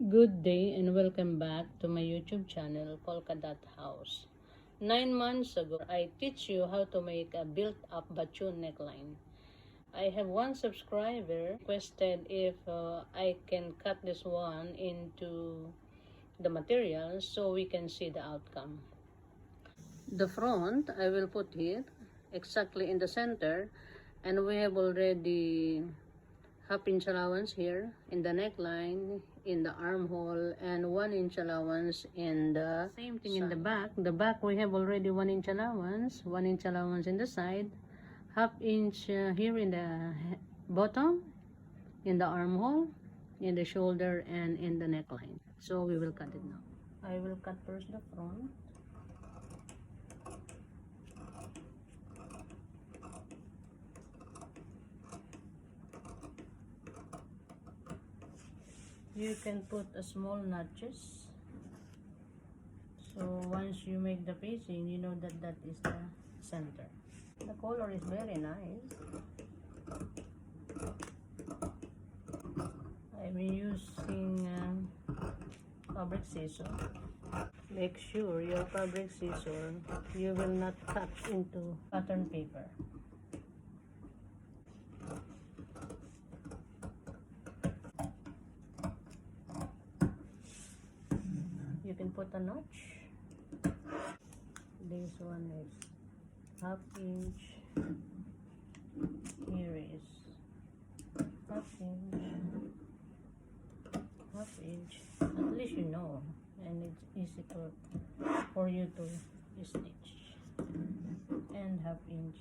Good day and welcome back to my YouTube channel, PolkadotHauz. 9 months ago, I teach you how to make a built-up bateau neckline. I have one subscriber requested if I can cut this one into the material so we can see the outcome. The front, I will put here exactly in the center, and we have already half-inch allowance here in the neckline, in the armhole, and 1-inch allowance in the same thing side. In the back we have already 1-inch allowance, 1-inch allowance in the side, half-inch here in the bottom, in the armhole, in the shoulder, and in the neckline. So we will cut it now. I will cut first the front. You can put a small notches, so once you make the facing, you know that that is the center. The color is very nice. I'm using fabric scissor. Make sure your fabric scissor, you will not cut into pattern paper. You can put a notch. This one is half-inch. Here is half-inch, half-inch. At least you know, and it's easy for you to stitch. And half-inch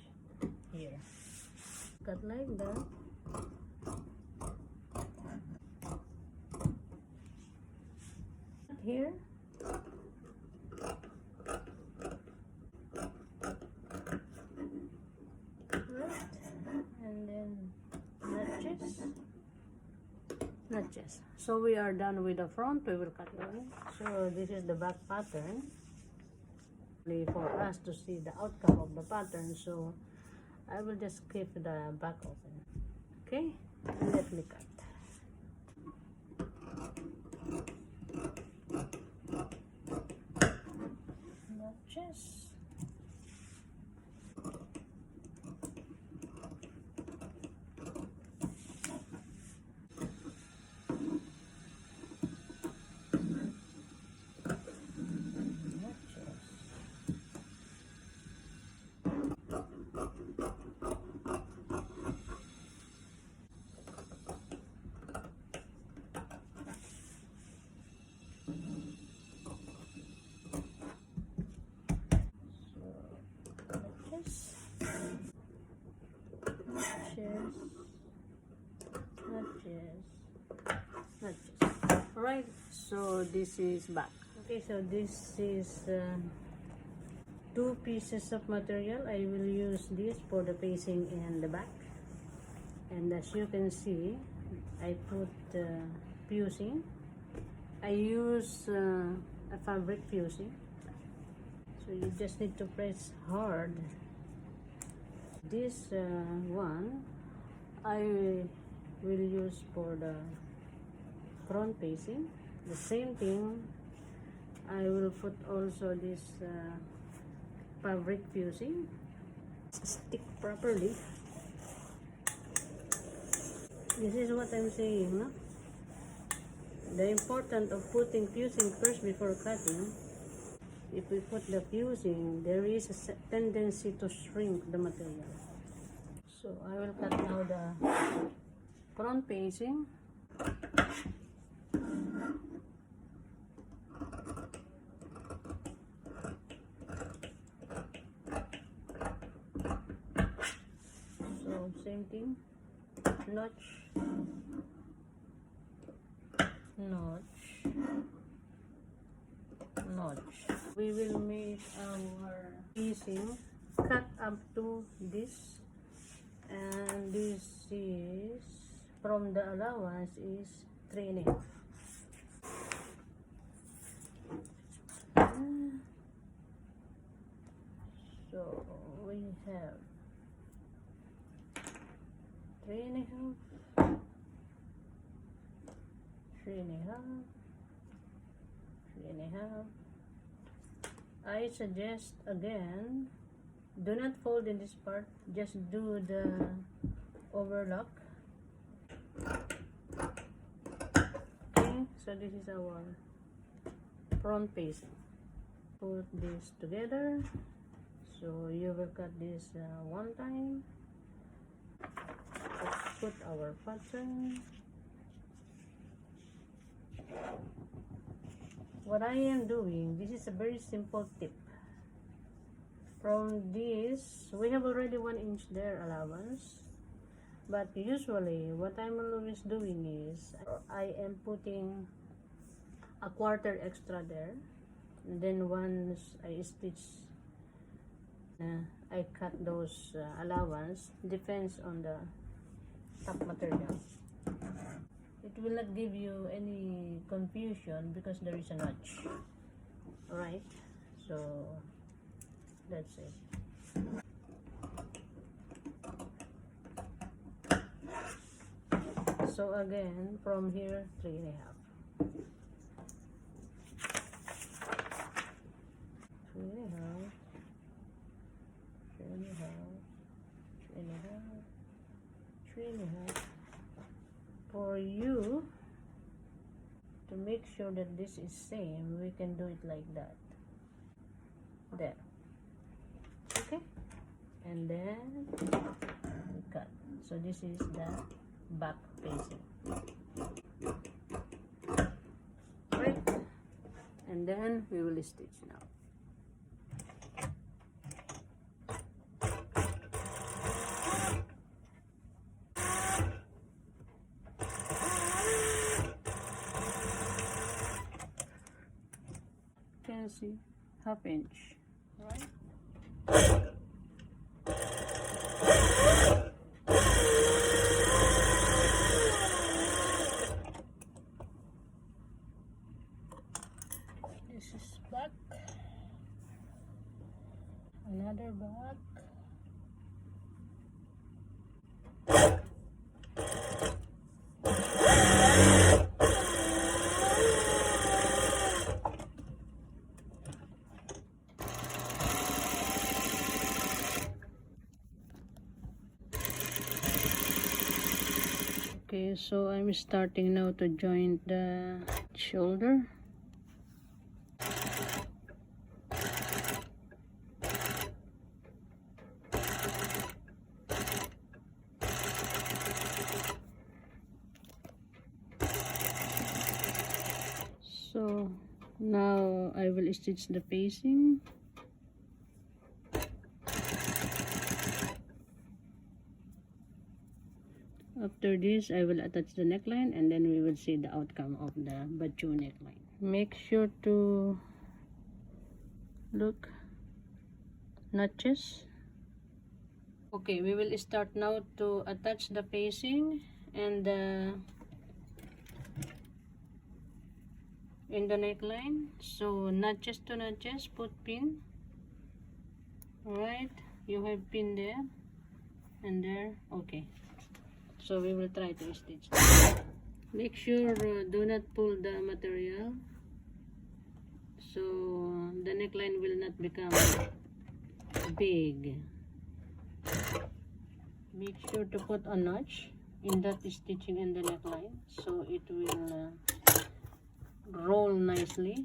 here. Cut like that. Here. And then notches. So we are done with the front. We will cut one. So this is the back pattern. For us to see the outcome of the pattern, so I will just keep the back open. Okay, let me cut. Notches. Notches. Alright, so this is back. Okay, so this is 2 pieces of material. I will use this for the facing and the back. And as you can see, I put fusing. I use a fabric fusing. So you just need to press hard. This one I will use for the front facing. The same thing, I will put also this fabric fusing. Stick properly. This is what I'm saying, no? The importance of putting fusing first before cutting. If we put the fusing, there is a tendency to shrink the material. So I will cut now the front facing. So same thing, notch, notch, notch. We will make our piecing cut up to this, and this is from the allowance is 3.5. So we have 3.5, 3.5, 3.5. I suggest again, do not fold in this part, just do the overlock. Okay, so this is our front piece. Put this together. So you will cut this one time. Let's put our pattern. What I am doing, this is a very simple tip. From this, we have already 1 inch there allowance. But usually, what I'm always doing is, I am putting a 1/4 extra there. And then once I stitch, I cut those allowance. Depends on the top material. It will not give you any confusion because there is a notch. Alright, so that's it. So again, from here, 3.5. 3.5. 3.5. For you to make sure that this is same, we can do it like that. There. Okay? And then we cut. So this is the back facing. Right? And then we will stitch now. Can you see? 1/2 inch. Right? This is back. Another back. Okay, so I'm starting now to join the shoulder. So now I will stitch the facing. After this, I will attach the neckline and then we will see the outcome of the bateau neckline. Make sure to look notches. Okay, we will start now to attach the facing and in the neckline. So notches to notches, put pin. Alright, you have pin there and there. Okay. So we will try to stitch. Make sure do not pull the material, so the neckline will not become big. Make sure to put a notch in that stitching in the neckline, so it will roll nicely.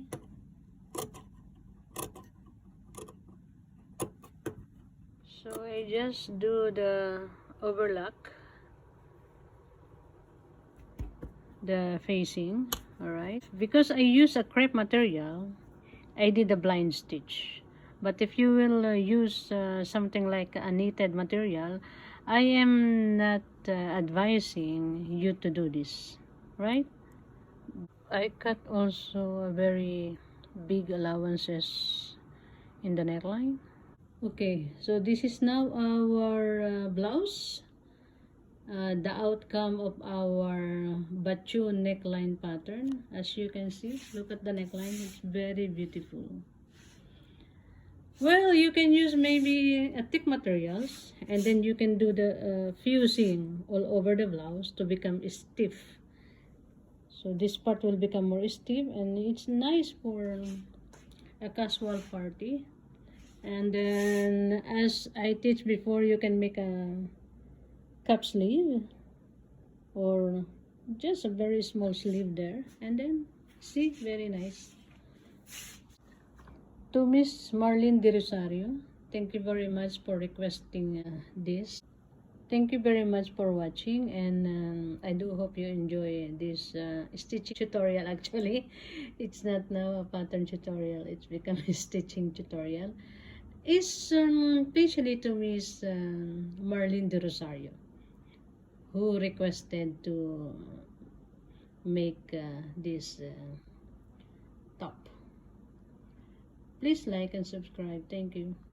So I just do the overlock the facing. Alright, because I use a crepe material, I did a blind stitch. But if you will use something like a knitted material, I am not advising you to do this, right? I cut also a very big allowances in the neckline. Okay, so this is now our blouse. The outcome of our bateau neckline pattern. As you can see, look at the neckline, it's very beautiful. Well, you can use maybe a thick materials and then you can do the fusing all over the blouse to become stiff. So this part will become more stiff, and it's nice for a casual party. And then, as I teach before, you can make a cup sleeve or just a very small sleeve there, and then see, very nice. To Ms Marlene D'Rozario, thank you very much for requesting this. Thank you very much for watching, and I do hope you enjoy this stitching tutorial. Actually, it's not now a pattern tutorial, it's become a stitching tutorial. It's especially to Ms Marlene D'Rozario, who requested to make this top. Please like and subscribe. Thank you.